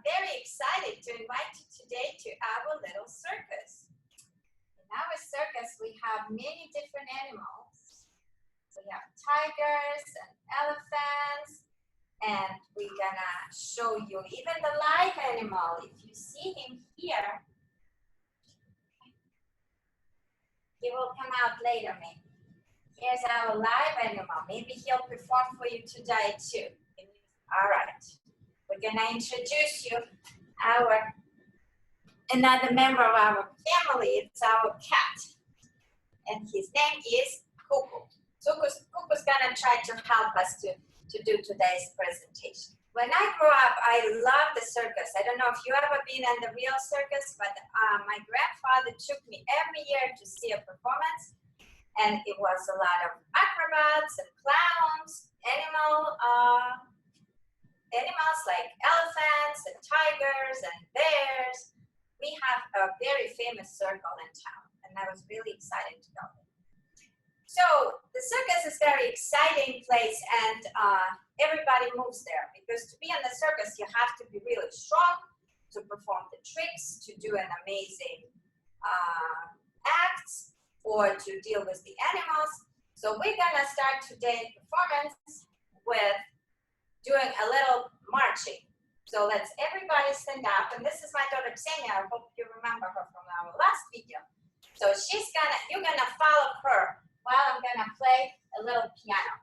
very excited to invite you today to our little circus. In our circus, we have many different animals. We have tigers and elephants, and we're gonna show you even the live animal. If you see him here, he will come out later maybe. Here's our live animal. Maybe he'll perform for you today too. All right. We're gonna introduce you another member of our family. It's our cat. And his name is Cuckoo. Cuckoo's gonna try to help us to do today's presentation. When I grew up, I loved the circus. I don't know if you ever been in the real circus, but my grandfather took me every year to see a performance. And it was a lot of acrobats and clowns, animals like elephants and tigers and bears. We have a very famous circle in town, and I was really excited to go there. So the circus is a very exciting place, and everybody moves there, because to be in the circus, you have to be really strong to perform the tricks, to do an amazing acts, or to deal with the animals. So we're gonna start today's performance with doing a little marching. So let's everybody stand up, and this is my daughter Ksenia. I hope you remember her from our last video. So you're gonna follow her while I'm gonna play a little piano.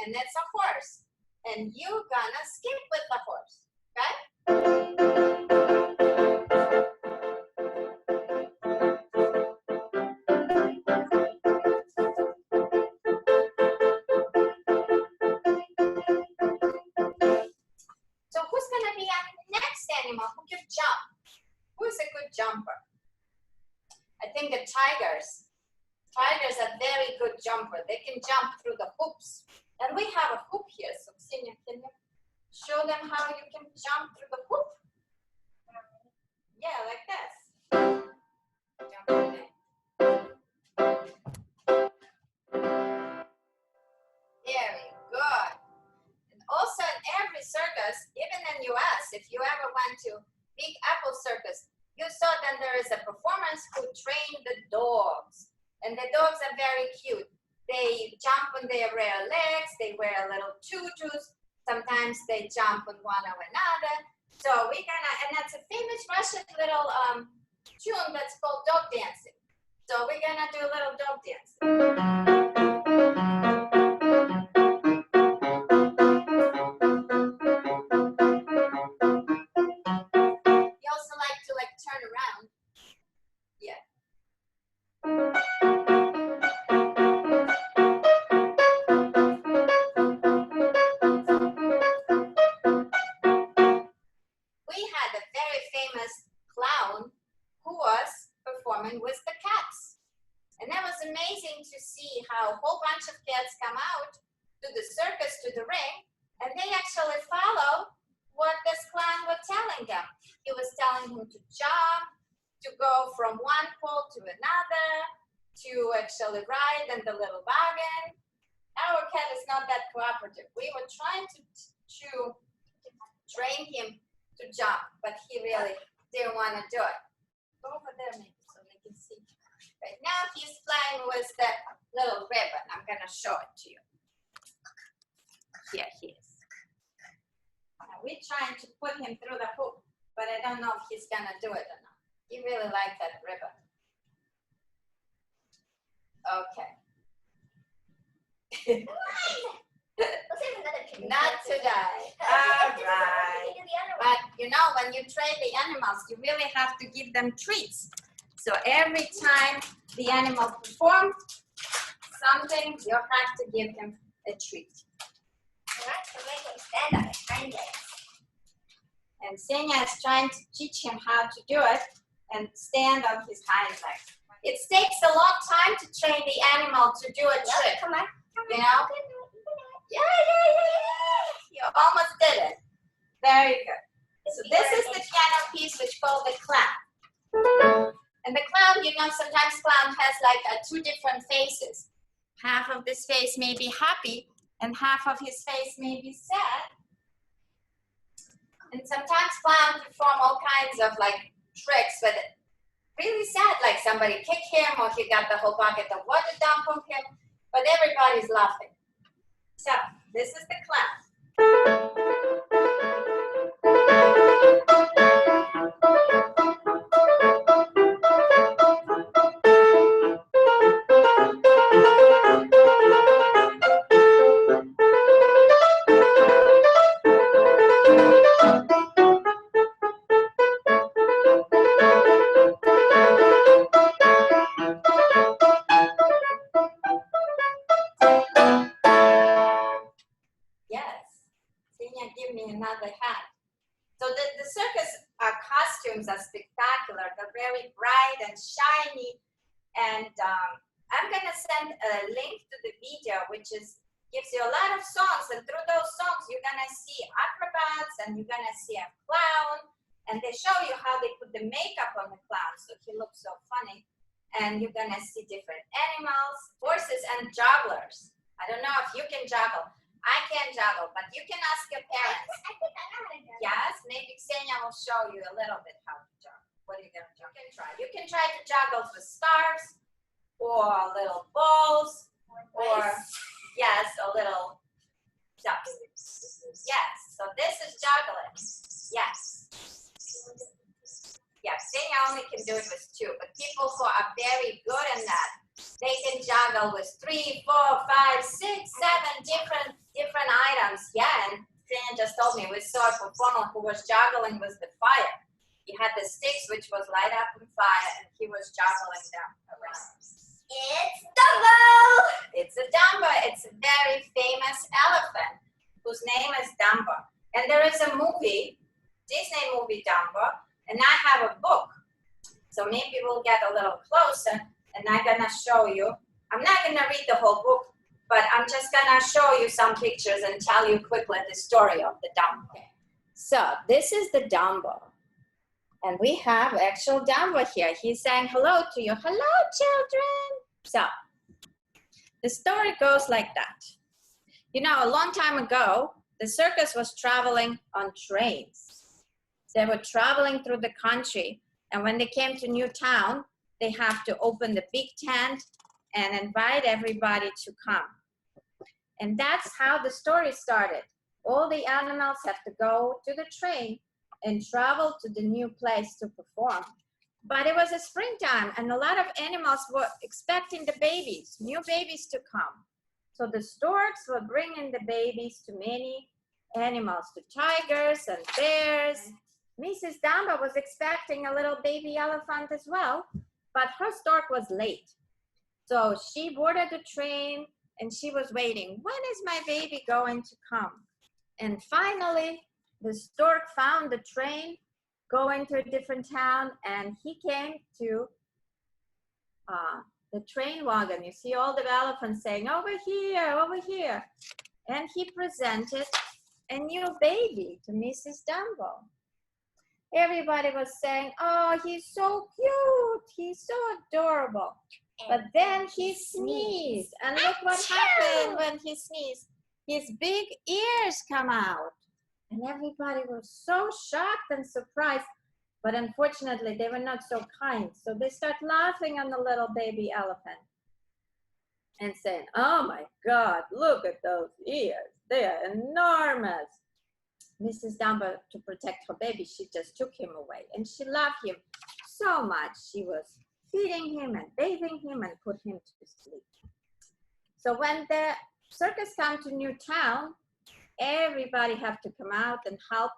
And it's a horse, and you're gonna skip with the horse, okay? So who's gonna be our next animal who can jump? Who's a good jumper? I think the tigers. Tigers are very good jumper. They can jump through the hoops. And we have a hoop here, so Ksenia, can you show them how you can jump through the hoop? Yeah, like this. Jump in there. Very good. And also in every circus, even in US, if you ever went to Big Apple Circus, you saw that there is a performance who trained the dogs. And the dogs are very cute. They jump on their rear legs, they wear little tutus, sometimes they jump on one or another. So we're gonna, and that's a famous Russian little tune that's called dog dancing. So we're gonna do a little dog dancing. You also like to turn around. Yeah. With the cats, and that was amazing to see how a whole bunch of cats come out to the circus, to the ring, and they actually follow what this clown was telling them. He was telling him to jump, to go from one pole to another, to actually ride in the little wagon. Our cat is not that cooperative. We were trying to train him to jump, but he really didn't want to do it. Go over there, maybe. Can see. Right now he's playing with the little ribbon. I'm gonna show it to you. Here he is. Now we're trying to put him through the hoop, but I don't know if he's gonna do it or not. He really likes that ribbon. Okay. Not today. All right. But you know, when you train the animals, you really have to give them treats. So every time the animal performs something, you have to give him a treat. You have to make him stand on his hind legs. And Ksenia is trying to teach him how to do it and stand on his hind legs. It takes a long time to train the animal to do a trick. Come on. You know? Yeah. You almost did it. Very good. So this is the piano piece which called the clown. And the clown, you know, sometimes clown has like two different faces. Half of this face may be happy and half of his face may be sad. And sometimes clowns perform all kinds of like tricks, but really sad, like somebody kicked him or he got the whole bucket of water dumped on him, but everybody's laughing. So this is the clown. Give me another hat. So the circus costumes are spectacular. They're very bright and shiny. And I'm going to send a link to the video, which gives you a lot of songs. And through those songs, you're going to see acrobats and you're going to see a clown. And they show you how they put the makeup on the clown so he looks so funny. And you're going to see different animals, horses, and jugglers. I don't know if you can juggle. I can't juggle, but you can ask your parents. I think I know how to juggle. Yes, maybe Ksenia will show you a little bit how to juggle. What are you going to juggle? You can try to juggle with scarves or little balls or, yes, a little ducks. Yes, so this is juggling. Yes. Yes, Ksenia only can do it with two, but people who are very good in that, they can juggle with 3, 4, 5, 6, 7 different items. Yeah, and Ksenia just told me we saw a performer who was juggling with the fire. He had the sticks which was light up on fire, and he was juggling them around. It's Dumbo! It's a Dumbo. It's a very famous elephant whose name is Dumbo. And there is a movie, Disney movie Dumbo, and I have a book. So maybe we'll get a little closer. And I'm going to show you. I'm not going to read the whole book, but I'm just going to show you some pictures and tell you quickly the story of the Dumbo. Okay. So this is the Dumbo. And we have actual Dumbo here. He's saying hello to you. Hello, children. So the story goes like that. You know, a long time ago, the circus was traveling on trains. They were traveling through the country. And when they came to new town, they have to open the big tent and invite everybody to come. And that's how the story started. All the animals have to go to the train and travel to the new place to perform. But it was a springtime and a lot of animals were expecting the babies, new babies to come. So the storks were bringing the babies to many animals, to tigers and bears. Mrs. Dumbo was expecting a little baby elephant as well. But her stork was late. So she boarded the train and she was waiting. When is my baby going to come? And finally, the stork found the train going to a different town and he came to the train wagon. You see all the elephants saying, over here, over here. And he presented a new baby to Mrs. Dumbo. Everybody was saying, oh, he's so cute. He's so adorable. But then he sneezed. And look what happened when he sneezed. His big ears come out. And everybody was so shocked and surprised. But unfortunately, they were not so kind. So they start laughing on the little baby elephant and saying, oh my God, look at those ears. They are enormous. Mrs. Dumbo, to protect her baby, she just took him away. And she loved him so much. She was feeding him and bathing him and put him to sleep. So when the circus come to new town, everybody have to come out and help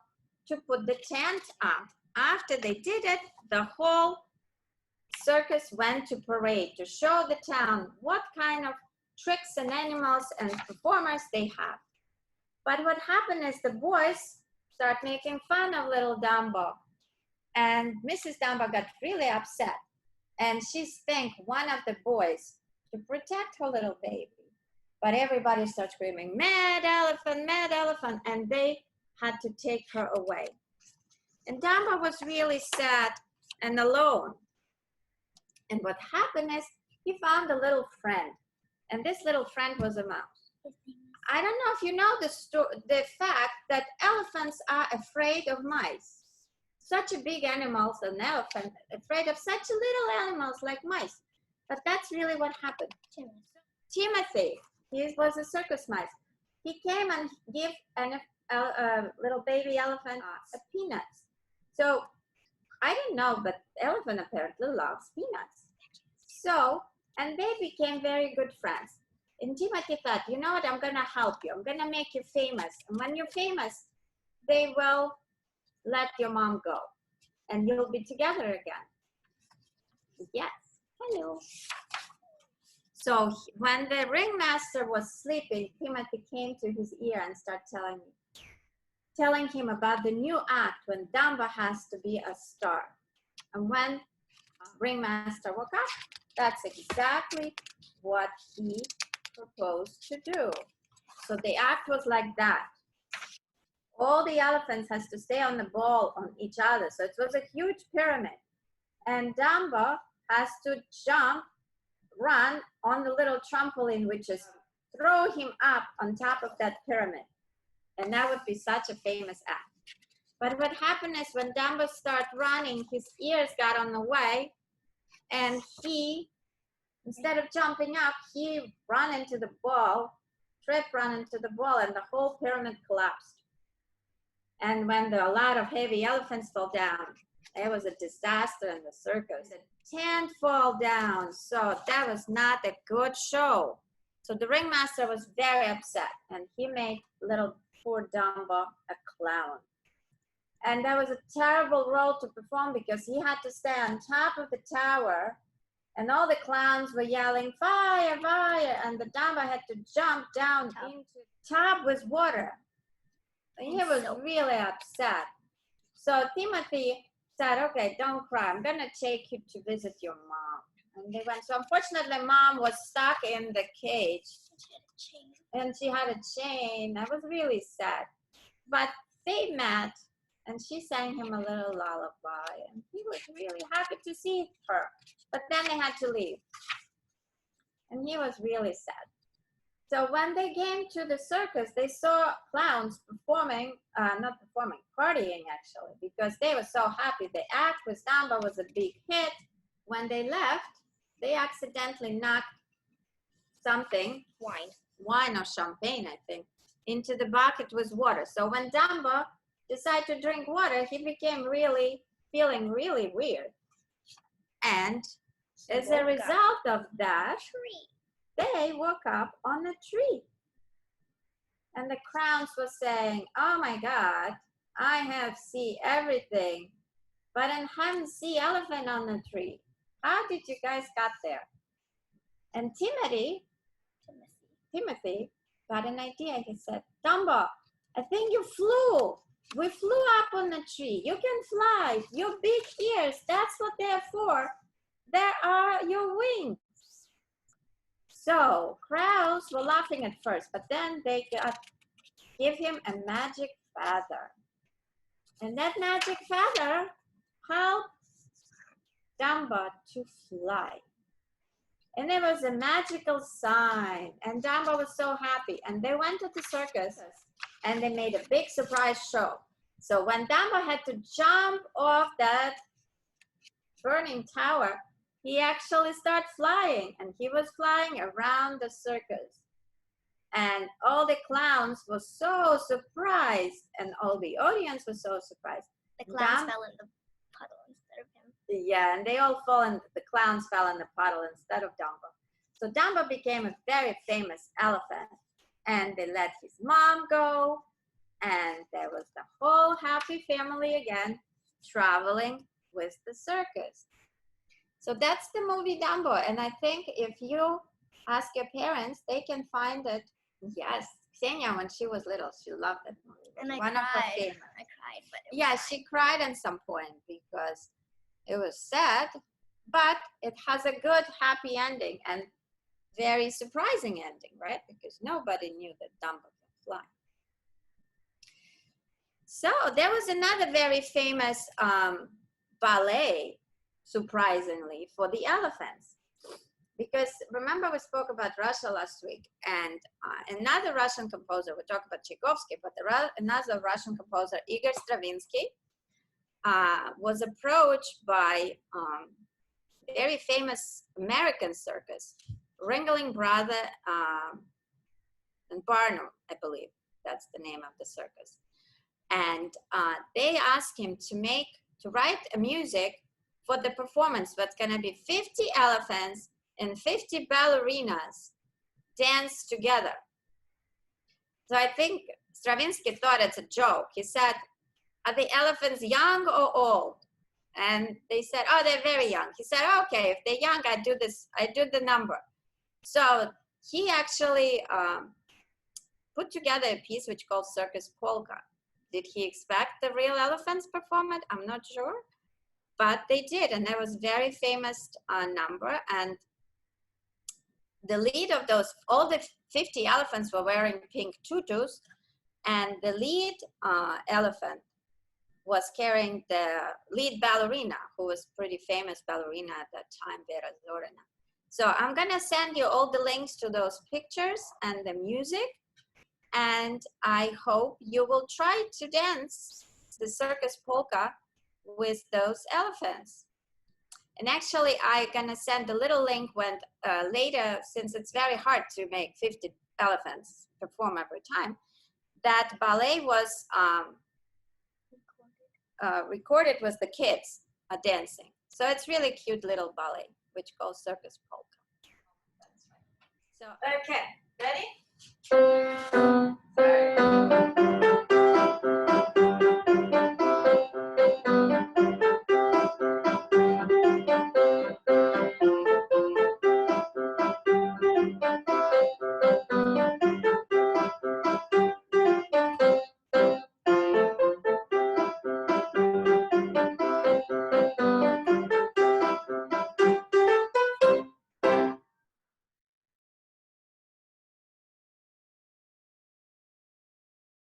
to put the tent up. After they did it, the whole circus went to parade to show the town what kind of tricks and animals and performers they have. But what happened is the boys start making fun of little Dumbo. And Mrs. Dumbo got really upset. And she spanked one of the boys to protect her little baby. But everybody started screaming, mad elephant, and they had to take her away. And Dumbo was really sad and alone. And what happened is he found a little friend. And this little friend was a mouse. I don't know if you know the fact that elephants are afraid of mice. Such a big animal, an elephant, afraid of such little animals like mice. But that's really what happened. Timothy, he was a circus mouse. He came and gave a little baby elephant a peanuts. So I didn't know, but elephant apparently loves peanuts. So, and they became very good friends. And Timothy thought, you know what, I'm going to help you. I'm going to make you famous. And when you're famous, they will let your mom go. And you'll be together again. Yes. Hello. So when the ringmaster was sleeping, Timothy came to his ear and started telling him about the new act when Dumbo has to be a star. And when ringmaster woke up, that's exactly what he proposed to do. So the act was like that. All the elephants has to stay on the ball on each other. So it was a huge pyramid. And Dumbo has to jump, run on the little trampoline, which is throw him up on top of that pyramid. And that would be such a famous act. But what happened is when Dumbo started running, his ears got on the way. And he, instead of jumping up, he ran into the ball, ran into the ball, and the whole pyramid collapsed. And when a lot of heavy elephants fell down, it was a disaster in the circus. A tent fell down, so that was not a good show. So the ringmaster was very upset, and he made little poor Dumbo a clown. And that was a terrible role to perform because he had to stay on top of the tower, and all the clowns were yelling, fire, fire, and the Dumbo had to jump down into the tub with water. And he was really upset. So Timothy said, okay, don't cry. I'm going to take you to visit your mom. And they went. So unfortunately, mom was stuck in the cage. And she had a chain. I was really sad. But they met, and she sang him a little lullaby. And he was really happy to see her. But then they had to leave. And he was really sad. So when they came to the circus, they saw clowns performing, partying actually, because they were so happy. The act with Dumbo was a big hit. When they left, they accidentally knocked something, wine or champagne, I think, into the bucket with water. So when Dumbo decided to drink water, he became feeling really weird. And as a result of that, they woke up on a tree. And the crowns were saying, oh my God, I have seen everything, but I haven't seen elephant on the tree. How did you guys got there? And Timothy got an idea. He said, Dumbo, I think you flew. We flew up on the tree. You can fly. Your big ears, that's what they're for. There are your wings. So crowds were laughing at first, but then they give him a magic feather. And that magic feather helped Dumbo to fly. And it was a magical sign. And Dumbo was so happy. And they went to the circus and they made a big surprise show. So when Dumbo had to jump off that burning tower, he actually started flying, and he was flying around the circus. And all the clowns were so surprised, and all the audience was so surprised. The clowns fell in the puddle instead of him. Yeah, and they all the clowns fell in the puddle instead of Dumbo. So Dumbo became a very famous elephant, and they let his mom go, and there was the whole happy family again traveling with the circus. So that's the movie Dumbo, and I think if you ask your parents, they can find it. Yes, Ksenia, when she was little, she loved that movie. And I One of her cried. favorites. I cried, but Yeah, she cried at some point because it was sad, but it has a good, happy ending and very surprising ending, right? Because nobody knew that Dumbo could fly. So there was another very famous ballet, surprisingly, for the elephants. Because remember we spoke about Russia last week, and another Russian composer, we talked about Tchaikovsky, but another Russian composer, Igor Stravinsky, was approached by very famous American circus, Ringling Brother and Barnum, I believe that's the name of the circus. And they asked him to write a music for the performance that's gonna be 50 elephants and 50 ballerinas dance together. So I think Stravinsky thought it's a joke. He said, are the elephants young or old? And they said, oh, they're very young. He said, okay, if they're young, I do the number. So he actually put together a piece which called Circus Polka. Did he expect the real elephants perform it? I'm not sure, but they did, and it was very famous number. And the lead of those, all the 50 elephants were wearing pink tutus, and the lead elephant was carrying the lead ballerina, who was pretty famous ballerina at that time, Vera Zorina. So I'm gonna send you all the links to those pictures and the music, and I hope you will try to dance the circus polka with those elephants. And actually, I'm gonna send a little link when later, since it's very hard to make 50 elephants perform every time, that ballet was recorded with the kids dancing. So it's really cute little ballet, which calls Circus Polka. That's right. So, okay, ready?